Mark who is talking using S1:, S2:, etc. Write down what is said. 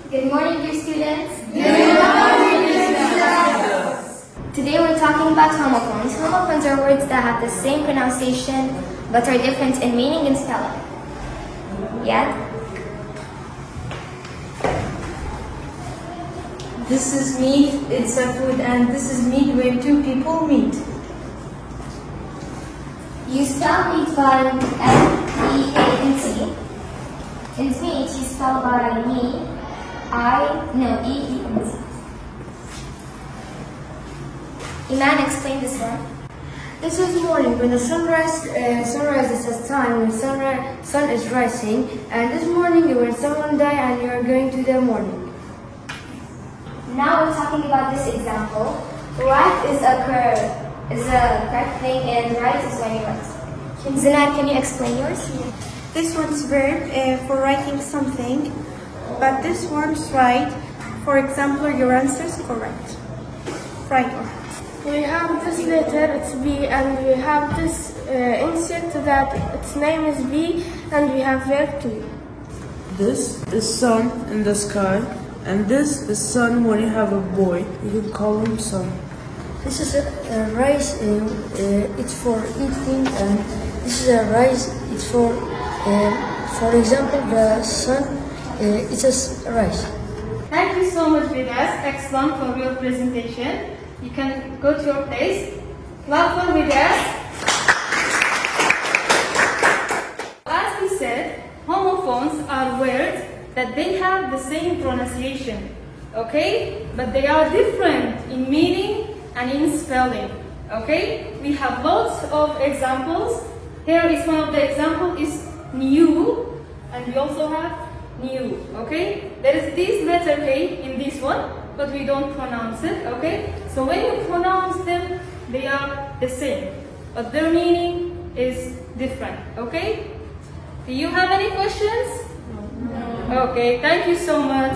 S1: Good morning, dear students.
S2: Good morning, Mrs.
S1: Today we're talking about homophones. Homophones are words that have the same pronunciation but are different in meaning and spelling. Yeah?
S2: This is meat, it's a food, and this is meat where two people meet.
S1: You spell meat by M-E-A-N-T. And meat you spell by E-E-N-T. Iman, explain this one.
S3: This is morning when the sunrise is a time when sun is rising, and this morning when someone died and you are going to the morning.
S1: Now we're talking about this example. Right is a correct thing, and right is when you write. Zinat, can you explain yours?
S4: This one's verb for writing something, but this one's right. For example, your answer is correct. Right.
S3: We have this letter, it's B, and we have this insect that its name is B, and we have verb too.
S5: This is sun in the sky, and this is sun when you have a boy. You can call him son.
S3: This is a rice, it's for eating, and this is a rice, it's for example, the sun, it's a rice.
S2: Thank you so much, Vidas. Excellent for your presentation. You can go to your place. Clap for Vidas. As we said, homophones are words that they have the same pronunciation, okay? But they are different in meaning and in spelling, okay? We have lots of examples. Here is one of the examples is new, and we also have new, okay? There is this letter K in this one, but we don't pronounce it, okay? So when you pronounce them, they are the same, but their meaning is different, okay? Do you have any questions? No. Okay, thank you so much.